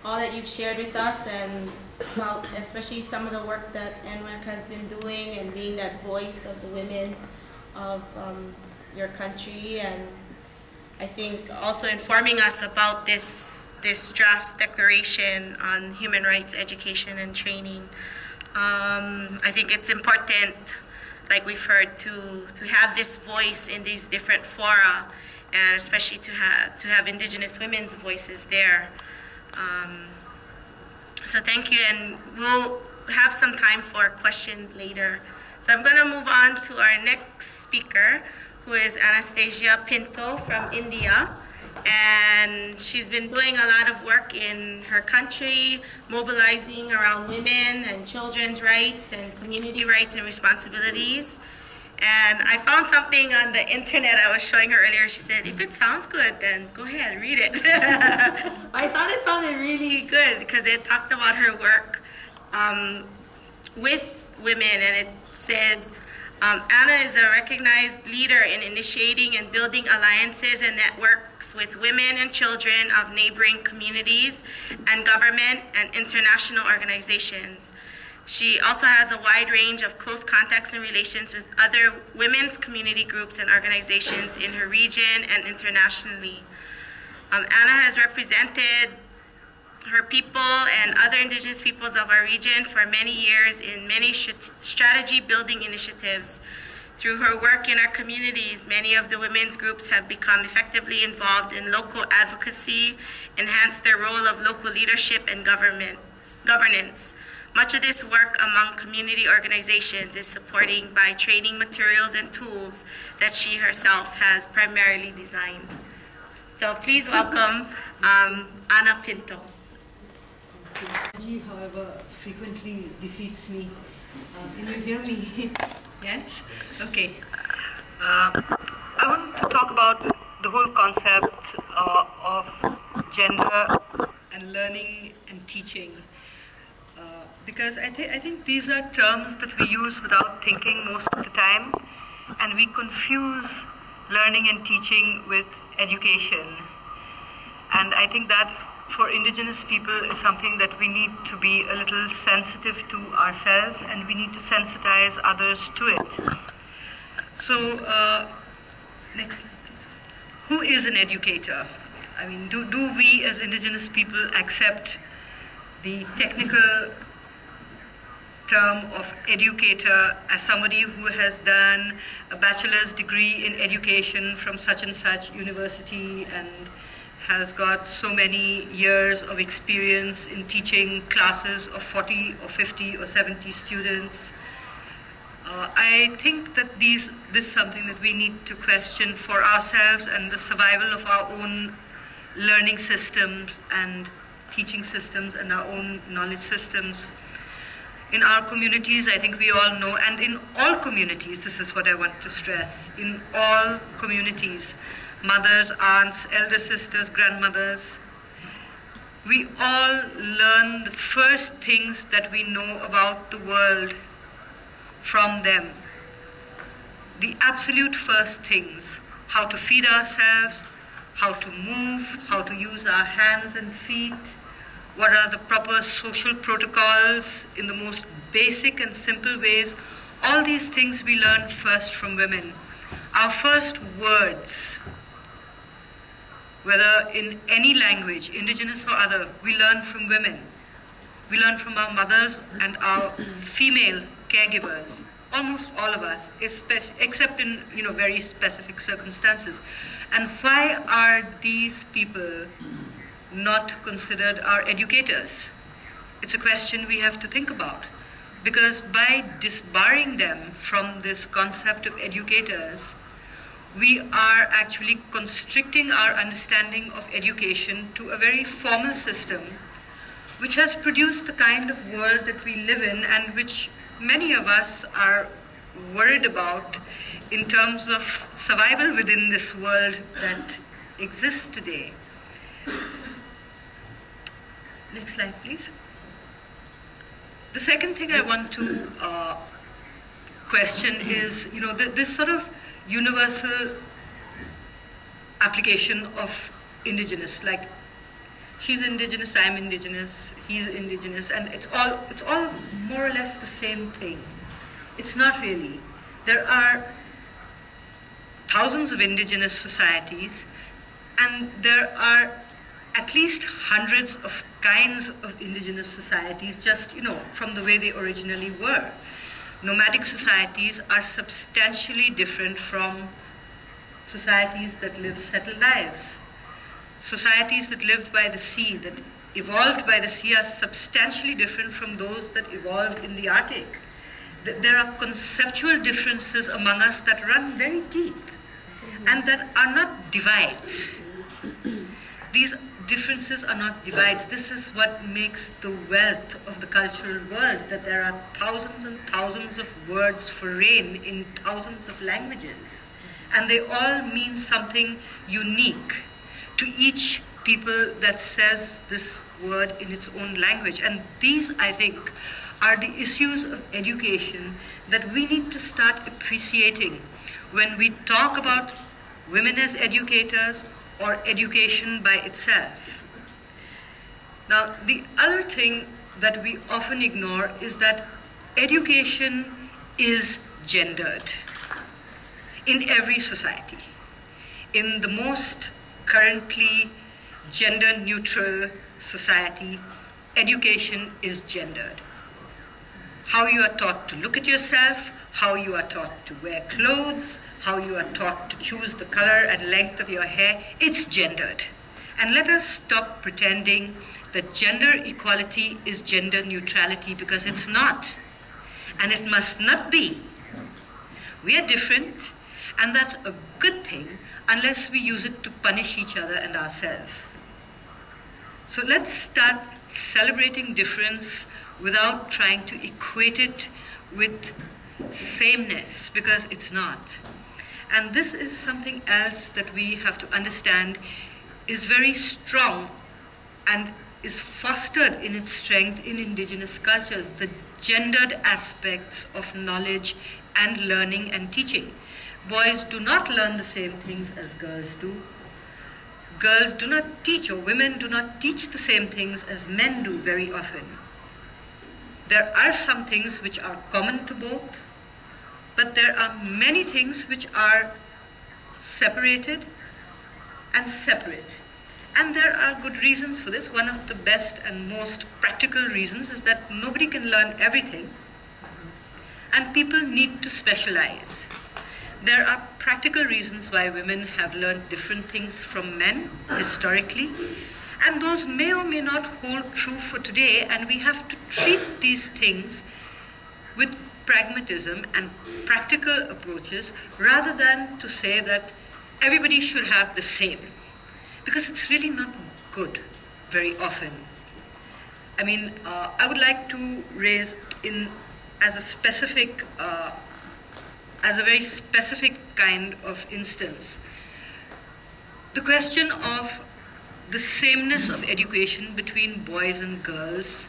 all that you've shared with us, and well, especially some of the work that NWAC has been doing and being that voice of the women of your country, and I think also informing us about this draft declaration on human rights education and training. I think it's important, like we've heard, to have this voice in these different fora, and especially to have Indigenous women's voices there. So thank you, and we'll have some time for questions later. So I'm going to move on to our next speaker, who is Anastasia Pinto from India. And she's been doing a lot of work in her country, mobilizing around women and children's rights and community rights and responsibilities. And I found something on the internet I was showing her earlier. She said, if it sounds good, then go ahead, read it. I thought it sounded really good because it talked about her work with women, and it says, Anna is a recognized leader in initiating and building alliances and networks with women and children of neighboring communities and government and international organizations. She also has a wide range of close contacts and relations with other women's community groups and organizations in her region and internationally. Anna has represented her people and other Indigenous peoples of our region for many years in many strategy building initiatives. Through her work in our communities, many of the women's groups have become effectively involved in local advocacy, enhanced their role of local leadership and governance. Much of this work among community organizations is supporting by training materials and tools that she herself has primarily designed. So please welcome Anna Pinto. Technology, however, frequently defeats me. Can you hear me? Yes? Okay. I want to talk about the whole concept of gender and learning and teaching. Because I think these are terms that we use without thinking most of the time, and we confuse learning and teaching with education. And I think that for Indigenous people is something that we need to be a little sensitive to ourselves, and we need to sensitize others to it. So, next slide, please. Who is an educator? I mean, do we as Indigenous people accept the technical term of educator as somebody who has done a bachelor's degree in education from such and such university and has got so many years of experience in teaching classes of 40 or 50 or 70 students? I think that this is something that we need to question for ourselves and the survival of our own learning systems and teaching systems and our own knowledge systems. In our communities, I think we all know, and in all communities, this is what I want to stress, in all communities, mothers, aunts, elder sisters, grandmothers, we all learn the first things that we know about the world from them. The absolute first things: how to feed ourselves, how to move, how to use our hands and feet, what are the proper social protocols in the most basic and simple ways. All these things we learn first from women. Our first words, whether in any language, Indigenous or other, we learn from women. We learn from our mothers and our female caregivers, almost all of us, except in very specific circumstances. And why are these people not considered our educators? It's a question we have to think about, because by disbarring them from this concept of educators, we are actually constricting our understanding of education to a very formal system which has produced the kind of world that we live in and which many of us are worried about in terms of survival within this world that exists today. Next slide, please. The second thing I want to question is, this sort of universal application of Indigenous. Like, she's indigenous, I'm indigenous, he's indigenous, and it's all more or less the same thing. It's not really. There are thousands of indigenous societies, and there are at least hundreds of kinds of indigenous societies, just, from the way they originally were. Nomadic societies are substantially different from societies that live settled lives. Societies that live by the sea, that evolved by the sea, are substantially different from those that evolved in the Arctic. There are conceptual differences among us that run very deep and that are not divides. These differences are not divides. This is what makes the wealth of the cultural world, that there are thousands and thousands of words for rain in thousands of languages. And they all mean something unique to each people that says this word in its own language. And these, I think, are the issues of education that we need to start appreciating when we talk about women as educators or education by itself. Now, the other thing that we often ignore is that education is gendered in every society. In the most currently gender-neutral society, education is gendered. How you are taught to look at yourself, how you are taught to wear clothes, how you are taught to choose the color and length of your hair, it's gendered. And let us stop pretending that gender equality is gender neutrality, because it's not. And it must not be. We are different, and that's a good thing unless we use it to punish each other and ourselves. So let's start celebrating difference without trying to equate it with sameness, because it's not. And this is something else that we have to understand is very strong and is fostered in its strength in indigenous cultures, the gendered aspects of knowledge and learning and teaching. Boys do not learn the same things as girls do. Girls do not teach, or women do not teach the same things as men do very often. There are some things which are common to both, but there are many things which are separated and separate. And there are good reasons for this. One of the best and most practical reasons is that nobody can learn everything, and people need to specialize. There are practical reasons why women have learned different things from men historically, and those may or may not hold true for today, and we have to treat these things with pragmatism and practical approaches rather than to say that everybody should have the same, because it's really not good very often. I mean, I would like to raise as a very specific kind of instance, the question of the sameness of education between boys and girls,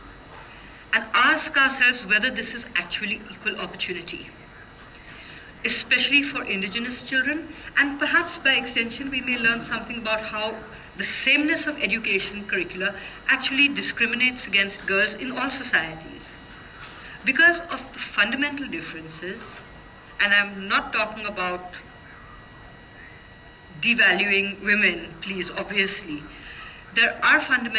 and ask ourselves whether this is actually equal opportunity, especially for indigenous children, and perhaps by extension we may learn something about how the sameness of education curricula actually discriminates against girls in all societies. Because of the fundamental differences, and I'm not talking about devaluing women, please, obviously, there are fundamental